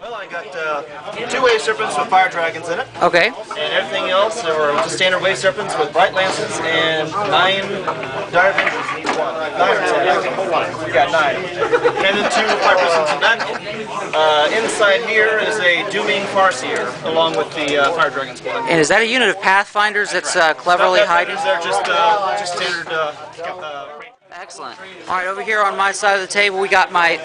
Well, I got 2 wave serpents with fire dragons in it. Okay. And everything else are just standard wave serpents with bright lances and 9 dire avengers in each one. 9 or 10. We got 9. And then 2 fire prisms in that. Inside here is a dooming farseer along with the fire dragon squad. And is that a unit of pathfinders that's cleverly hiding? They're just standard. Excellent. All right, over here on my side of the table, we got my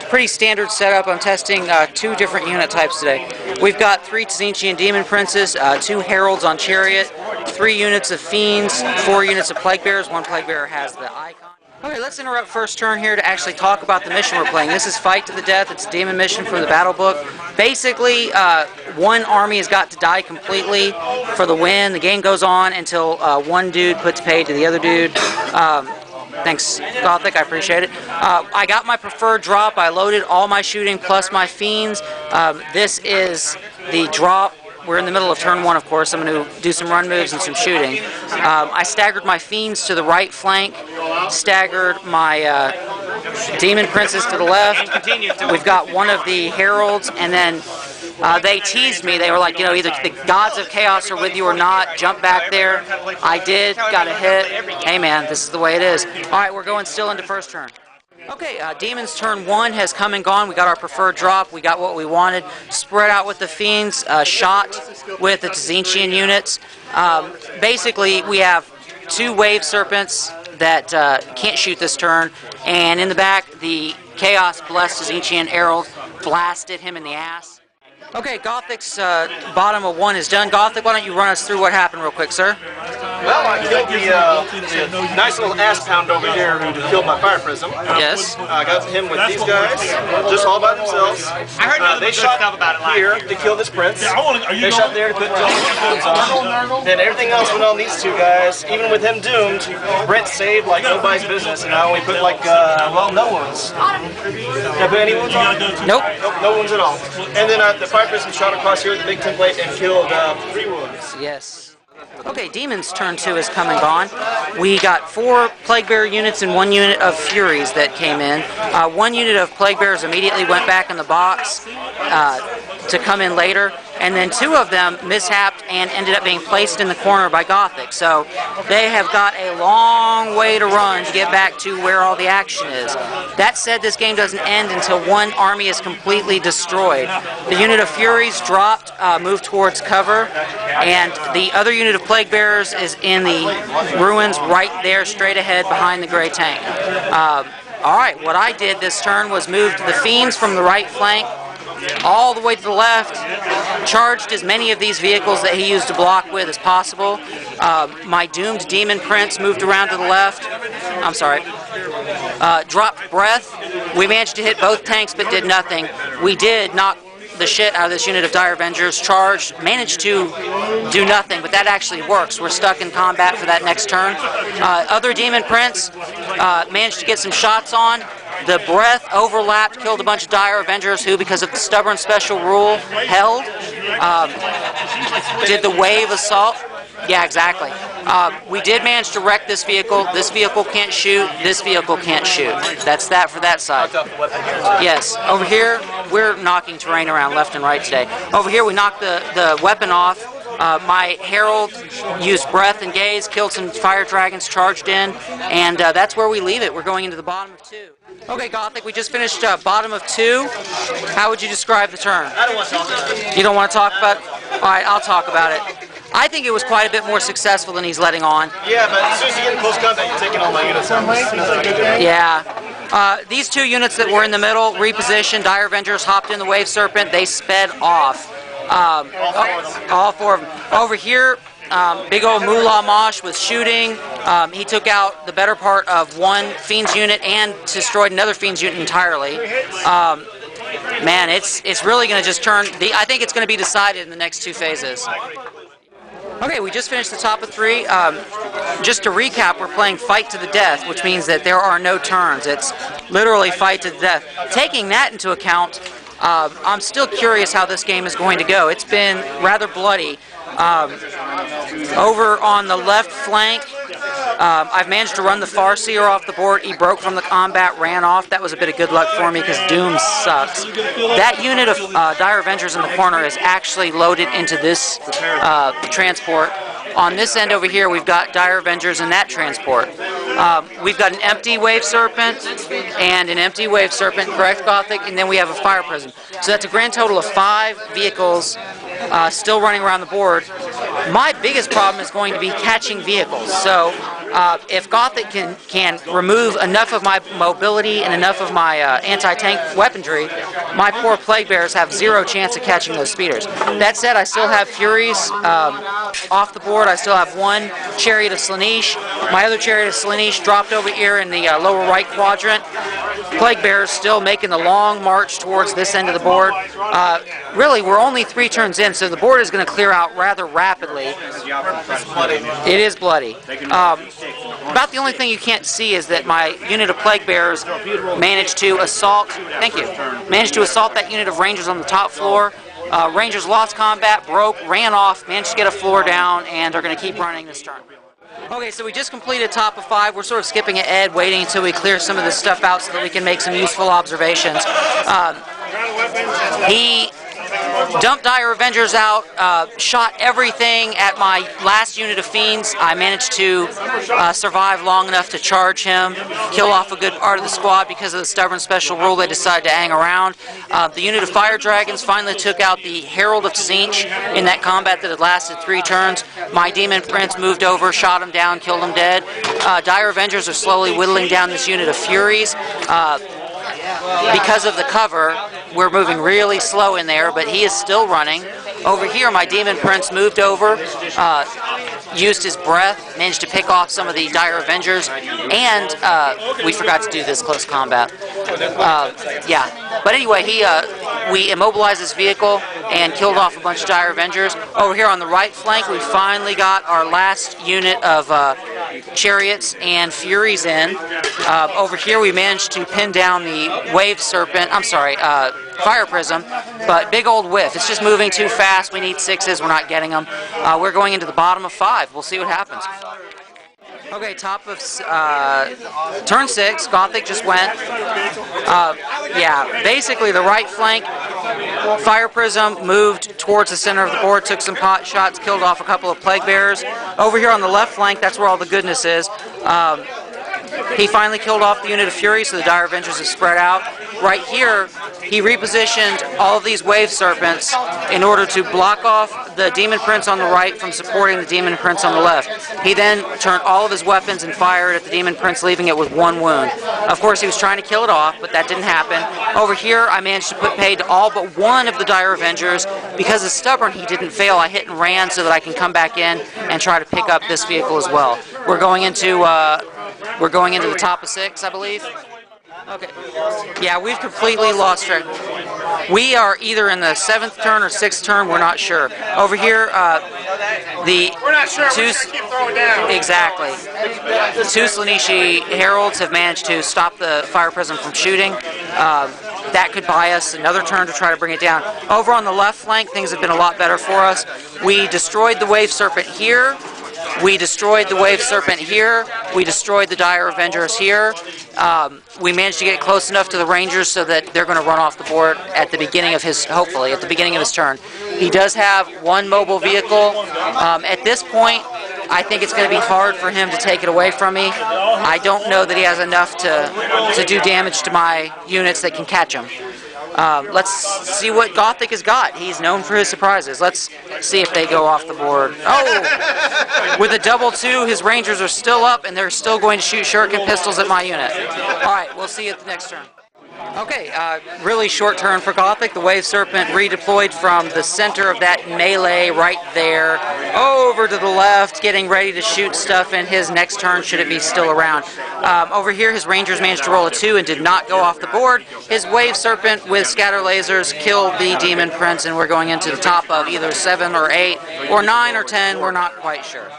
pretty standard setup. I'm testing 2 different unit types today. We've got 3 Tzeentchian Demon Princes, 2 Heralds on Chariot, 3 units of Fiends, 4 units of Plague Bearers. 1 Plague Bearer has the icon. Okay, let's interrupt first turn here to actually talk about the mission we're playing. This is Fight to the Death. It's a demon mission from the battle book. Basically, 1 army has got to die completely for the win. The game goes on until 1 dude puts paid to the other dude. Thanks, Gauthic, I appreciate it. I got my preferred drop. I loaded all my shooting plus my Fiends. This is the drop. We're in the middle of turn 1, of course. I'm going to do some run moves and some shooting. I staggered my Fiends to the right flank, staggered my Demon Princes to the left. We've got 1 of the Heralds, and then they teased me. They were like, you know, either the gods of chaos are with you or not. Jump back there. I did. Got a hit. Hey, man, this is the way it is. All right, we're going still into first turn. Okay, Demons turn 1 has come and gone. We got our preferred drop. We got what we wanted. Spread out with the Fiends. Shot with the Tzeentchian units. Basically, we have 2 Wave Serpents that can't shoot this turn. And in the back, the Chaos Blessed Tzeentchian Herald blasted him in the ass. Okay, Gauthic's bottom of 1 is done. Gauthic, why don't you run us through what happened real quick, sir? Well, I killed the nice little ass pound over here who killed my fire prism. Yes. I got him with these guys, just all by themselves. I heard they shot about it here to kill this prince. They shot there to put on. Then everything else went on these 2 guys. Even with him doomed, Brent saved like nobody's business, and I only put like, well, no wounds. Did I put any wounds on? Nope. Nope, no wounds at all. And then the fire prism shot across here with the big template and killed 3 wounds. Yes. Okay, Demons turn 2 has come and gone. We got 4 Plague Bearer units and 1 unit of Furies that came in. 1 unit of Plague Bearers immediately went back in the box to come in later, and then 2 of them mishapped and ended up being placed in the corner by Gauthic. So they have got a long way to run to get back to where all the action is. That said, this game doesn't end until 1 army is completely destroyed. The unit of Furies dropped, moved towards cover, and the other unit of Plague Bearers is in the ruins right there, straight ahead behind the gray tank. Alright, what I did this turn was moved the Fiends from the right flank all the way to the left, charged as many of these vehicles that he used to block with as possible. My doomed Demon Prince moved around to the left. I'm sorry. Dropped Breath. We managed to hit both tanks but did nothing. We did knock the shit out of this unit of Dire Avengers, charged, managed to do nothing, but that actually works. We're stuck in combat for that next turn. Other Demon Prince managed to get some shots on. The Breath overlapped, killed a bunch of Dire Avengers who, because of the stubborn special rule, held. Did the Wave Assault. Yeah, exactly. We did manage to wreck this vehicle. This vehicle can't shoot. This vehicle can't shoot. That's that for that side. Yes. Over here, we're knocking terrain around left and right today. Over here, we knocked the weapon off. My Herald used Breath and Gaze, killed some fire dragons, charged in, and that's where we leave it. We're going into the bottom of 2. Okay, Gauthic, we just finished bottom of 2. How would you describe the turn? I don't want to talk about it. You don't want to talk about it? All right, I'll talk about it. I think it was quite a bit more successful than he's letting on. Yeah, but as soon as you get in close combat, you're taking all my units out. Yeah. These 2 units that were in the middle, repositioned, Dire Avengers hopped in the Wave Serpent, they sped off. All 4 of them. Over here, big old Mullah Mosh was shooting. He took out the better part of 1 Fiends unit and destroyed another Fiends unit entirely. Man, it's really going to just turn. I think it's going to be decided in the next 2 phases. Okay, we just finished the top of 3. Just to recap, we're playing Fight to the Death, which means that there are no turns. It's literally Fight to the Death. Taking that into account, I'm still curious how this game is going to go. It's been rather bloody. Over on the left flank, I've managed to run the Farseer off the board. He broke from the combat, ran off. That was a bit of good luck for me because Doom sucks. That unit of Dire Avengers in the corner is actually loaded into this transport. On this end over here, we've got Dire Avengers in that transport. We've got an empty Wave Serpent and an empty Wave Serpent, correct, Gauthic? And then we have a Fire Prism. So that's a grand total of 5 vehicles still running around the board. My biggest problem is going to be catching vehicles. So if Gauthic can remove enough of my mobility and enough of my anti-tank weaponry, my poor Plague Bearers have 0 chance of catching those speeders. That said, I still have Furies off the board. I still have 1 Chariot of Slaanesh. My other Chariot of Slaanesh dropped over here in the lower right quadrant. Plague Bearers still making the long march towards this end of the board. Really, we're only 3 turns in, so the board is going to clear out rather rapidly. It is bloody. About the only thing you can't see is that my unit of Plague Bearers managed to assault. Managed to assault that unit of Rangers on the top floor. Rangers lost combat, broke, ran off, managed to get a floor down, and are going to keep running this turn. Okay, so we just completed top of 5. We're sort of skipping ahead, waiting until we clear some of this stuff out so that we can make some useful observations. He dumped Dire Avengers out, shot everything at my last unit of Fiends. I managed to survive long enough to charge him, kill off a good part of the squad. Because of the stubborn special rule, they decided to hang around. The unit of Fire Dragons finally took out the Herald of Tzeentch in that combat that had lasted 3 turns. My Demon Prince moved over, shot him down, killed him dead. Dire Avengers are slowly whittling down this unit of Furies. Because of the cover, we're moving really slow in there, but he is still running. Over here, my Demon Prince moved over, used his breath, managed to pick off some of the Dire Avengers, and we forgot to do this close combat. Yeah, but anyway, we immobilized this vehicle and killed off a bunch of Dire Avengers. Over here on the right flank, we finally got our last unit of Chariots and Furies in. Over here, we managed to pin down the Wave Serpent, Fire Prism, but big old whiff. It's just moving too fast. We need 6s. We're not getting them. We're going into the bottom of 5. We'll see what happens. Okay, top of turn 6. Gauthic just went. Yeah, basically the right flank. Fire Prism moved towards the center of the board, took some pot shots, killed off a couple of Plague Bearers. Over here on the left flank, that's where all the goodness is. He finally killed off the unit of Fury, so the Dire Avengers have spread out. Right here, he repositioned all of these Wave Serpents in order to block off the Demon Prince on the right from supporting the Demon Prince on the left. He then turned all of his weapons and fired at the Demon Prince, leaving it with 1 wound. Of course, he was trying to kill it off, but that didn't happen. Over here, I managed to put paid to all but 1 of the Dire Avengers. Because of Stubborn, he didn't fail. I hit and ran so that I can come back in and try to pick up this vehicle as well. We're going into the top of 6, I believe. Okay. Yeah, we've completely lost track. We are either in the 7th turn or 6th turn. We're not sure. Over here, we're not sure. We're just keep throwing down. Exactly. The 2 Slaaneshi Heralds have managed to stop the Fire Prism from shooting. That could buy us another turn to try to bring it down. Over on the left flank, things have been a lot better for us. We destroyed the Wave Serpent here. We destroyed the Wave Serpent here. We destroyed the Dire Avengers here. We managed to get close enough to the Rangers so that they're going to run off the board at the beginning of his, hopefully, at the beginning of his turn. He does have 1 mobile vehicle. At this point, I think it's going to be hard for him to take it away from me. I don't know that he has enough to do damage to my units that can catch him. Let's see what Gauthic has got. He's known for his surprises. Let's see if they go off the board. Oh! With a double 2, his Rangers are still up, and they're still going to shoot shuriken pistols at my unit. All right, we'll see you at the next turn. Okay, really short turn for Gauthic. The Wave Serpent redeployed from the center of that melee right there over to the left, getting ready to shoot stuff in his next turn should it be still around. Over here, his Rangers managed to roll a 2 and did not go off the board. His Wave Serpent with scatter lasers killed the Demon Prince, and we're going into the top of either 7 or 8 or 9 or 10. We're not quite sure.